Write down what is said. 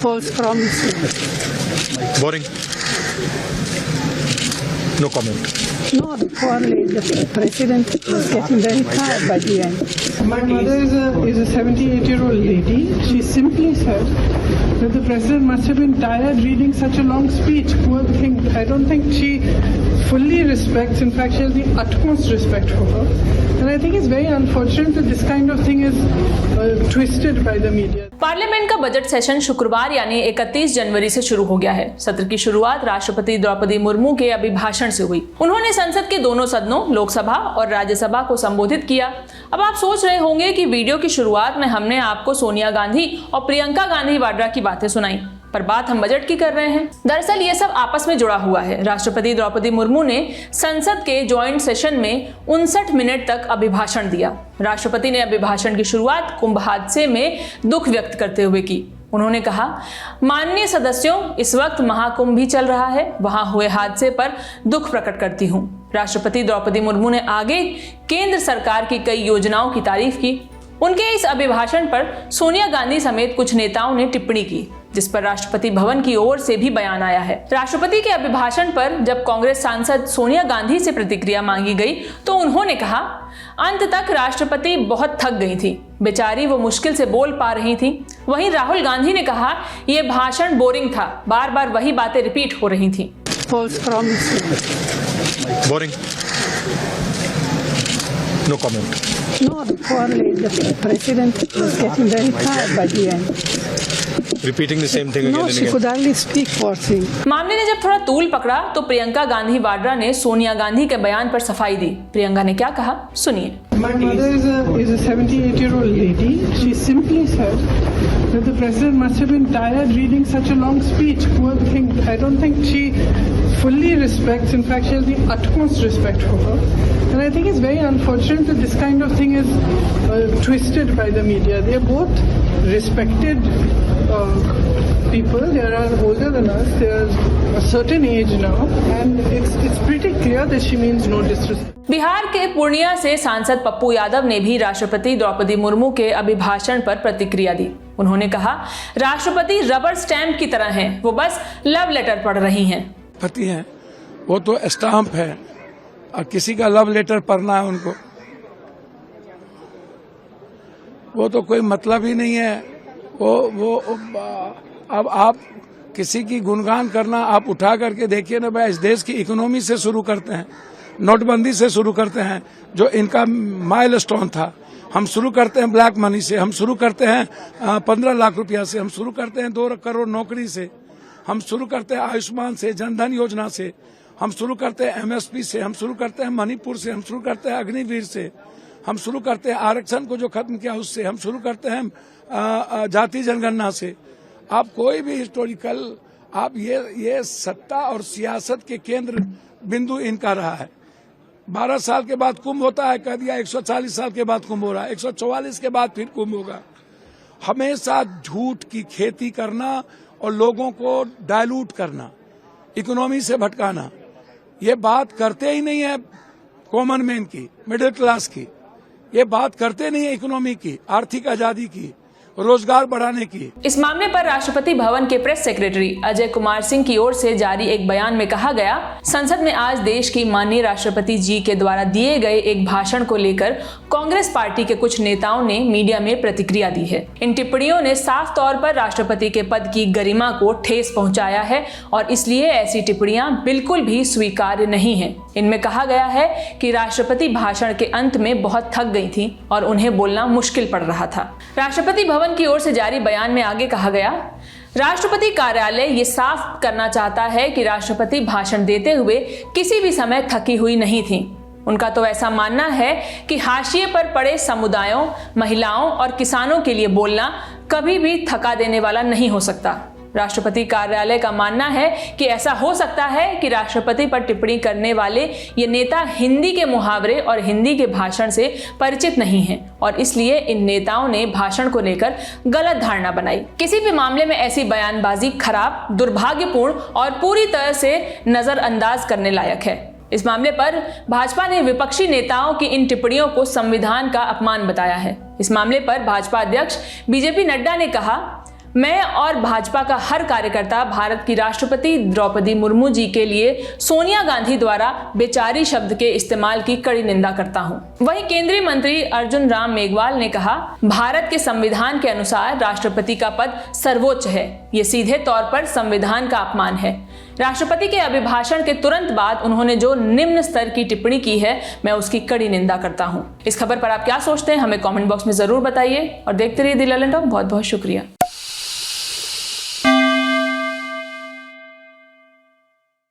false promises. Boring. No comment. No, poorly. The president was getting very tired by the end. My mother is a 78-year-old lady. She simply said that the president must have been tired reading such a long speech. Poor thing. I don't think she fully respects, in fact she has the utmost respect for her. And I think it's very unfortunate that this kind of thing is twisted by the media. Parliament का budget session शुक्रवार यानी 31 जनवरी से शुरू हो गया है। सत्र की शुरुआत राष्ट्रपति द्रौपदी मुर्मू के अभिभाषण से हुई। उन्होंने संसद के दोनों सदनों लोकसभा और राज्यसभा को संबोधित किया। अब आप सोच रहे होंगे कि वीडियो की शुरुआत में हमने आपको सोनिया गांधी और प्रियंका गांधी वाड्रा की बातें सुनाई, पर बात हम बजट की कर रहे हैं। दरअसल ये सब आपस में जुड़ा हुआ है। राष्ट्रपति द्रौपदी मुर्मू ने संसद के जॉइंट सेशन में 59 मिनट तक अभिभाषण दिया। राष्ट्रपति ने अभिभाषण की शुरुआत कुंभ हादसे में दुख व्यक्त करते हुए की। उन्होंने कहा, माननीय सदस्यों, इस वक्त महाकुंभ भी चल रहा है, वहां हुए हादसे पर दुख प्रकट करती हूं। राष्ट्रपति द्रौपदी मुर्मू ने आगे केंद्र सरकार की कई योजनाओं की तारीफ की। उनके इस अभिभाषण पर सोनिया गांधी समेत कुछ नेताओं ने टिप्पणी की, जिस पर राष्ट्रपति भवन की ओर से भी बयान आया है। राष्ट्रपति के अभिभाषण पर जब कांग्रेस सांसद सोनिया गांधी से प्रतिक्रिया मांगी गई तो उन्होंने कहा, अंत तक राष्ट्रपति बहुत थक गई थी, बेचारी वो मुश्किल से बोल पा रही थी। वहीं राहुल गांधी ने कहा, यह भाषण बोरिंग था, बार बार वही बातें रिपीट हो रही थी। False promises. Boring. No comment. No, poorly. The president was getting very tired by the end. Repeating the same thing again No, and she again. could hardly speak, poor thing. मामले ने जब थोड़ा तूल पकड़ा तो प्रियंका गांधी वाड्रा ने सोनिया गांधी के बयान पर सफाई दी। प्रियंका ने क्या कहा, सुनिए। My mother is a 78-year-old lady. She simply said that the president must have been tired reading such a long speech. Poor thing. I don't think she fully respects, in fact she has the utmost respect for her. And I think it's very unfortunate that this kind of thing is twisted by the media. They are both respected people. They are older than us. They are a certain age now, and it's pretty clear that she means no disrespect. Bihar के पूर्णिया से सांसद पप्पू यादव ने भी राष्ट्रपति द्रौपदी मुर्मू के अभिभाषण पर प्रतिक्रिया दी। उन्होंने कहा, राष्ट्रपति रबर स्टैंप की तरह हैं, वो बस लव लेटर पढ़ रही हैं। पति हैं, वो तो स्टाम्प है, और किसी का लव लेटर पढ़ना है उनको, वो तो कोई मतलब ही नहीं है। वो अब आप किसी की गुणगान करना, आप उठा करके देखिए ना भाई, इस देश की इकोनॉमी से शुरू करते हैं, नोटबंदी से शुरू करते हैं, जो इनका माइलस्टोन था। हम शुरू करते हैं ब्लैक मनी से, हम शुरू करते हैं 15 लाख रुपया से, हम शुरू करते हैं 2 करोड़ नौकरी से, हम शुरू करते हैं आयुष्मान से, जनधन योजना से, हम शुरू करते हैं MSP से, हम शुरू करते हैं मणिपुर से, हम शुरू करते हैं अग्निवीर से, हम शुरू करते हैं आरक्षण को जो खत्म किया उससे, हम शुरू करते हैं जाति जनगणना से। आप कोई भी हिस्टोरिकल, आप ये सत्ता और सियासत के केंद्र बिंदु इनका रहा है। 12 साल के बाद कुंभ होता है, कह दिया 140 साल के बाद कुंभ हो रहा है, 144 के बाद फिर कुंभ होगा। हमेशा झूठ की खेती करना और लोगों को डायलूट करना, इकोनॉमी से भटकाना, ये बात करते ही नहीं है कॉमन मैन की, मिडिल क्लास की, ये बात करते नहीं है इकोनॉमी की, आर्थिक आजादी की, रोजगार बढ़ाने की। इस मामले पर राष्ट्रपति भवन के प्रेस सेक्रेटरी अजय कुमार सिंह की ओर से जारी एक बयान में कहा गया, संसद में आज देश की माननीय राष्ट्रपति जी के द्वारा दिए गए एक भाषण को लेकर कांग्रेस पार्टी के कुछ नेताओं ने मीडिया में प्रतिक्रिया दी है। इन टिप्पणियों ने साफ तौर पर राष्ट्रपति के पद की गरिमा को ठेस पहुंचाया है और इसलिए ऐसी टिप्पणियां बिल्कुल भी स्वीकार्य नहीं है। इनमें कहा गया है कि राष्ट्रपति भाषण के अंत में बहुत थक गई थी और उन्हें बोलना मुश्किल पड़ रहा था। राष्ट्रपति भवन की ओर से जारी बयान में आगे कहा गया, राष्ट्रपति कार्यालय ये साफ करना चाहता है कि राष्ट्रपति भाषण देते हुए किसी भी समय थकी हुई नहीं थी। उनका तो ऐसा मानना है कि हाशिए पर पड़े समुदायों, महिलाओं और किसानों के लिए बोलना कभी भी थका देने वाला नहीं हो सकता। राष्ट्रपति कार्यालय का मानना है कि ऐसा हो सकता है कि राष्ट्रपति पर टिप्पणी करने वाले ये नेता हिंदी के मुहावरे और हिंदी के भाषण से परिचित नहीं हैं और इसलिए इन नेताओं ने भाषण को लेकर गलत धारणा बनाई। किसी भी मामले में ऐसी बयानबाजी खराब, दुर्भाग्यपूर्ण और पूरी तरह से नजरअंदाज करने लायक है। इस मामले पर भाजपा ने विपक्षी नेताओं की इन टिप्पणियों को संविधान का अपमान बताया है। इस मामले पर भाजपा अध्यक्ष बीजेपी नड्डा ने कहा, मैं और भाजपा का हर कार्यकर्ता भारत की राष्ट्रपति द्रौपदी मुर्मू जी के लिए सोनिया गांधी द्वारा बेचारी शब्द के इस्तेमाल की कड़ी निंदा करता हूं। वहीं केंद्रीय मंत्री अर्जुन राम मेघवाल ने कहा, भारत के संविधान के अनुसार राष्ट्रपति का पद सर्वोच्च है। ये सीधे तौर पर संविधान का अपमान है। राष्ट्रपति के अभिभाषण के तुरंत बाद उन्होंने जो निम्न स्तर की टिप्पणी की है, मैं उसकी कड़ी निंदा करता हूं। इस खबर पर आप क्या सोचते हैं, हमें कमेंट बॉक्स में जरूर बताइए और देखते रहिए द ललन टॉक। बहुत बहुत शुक्रिया।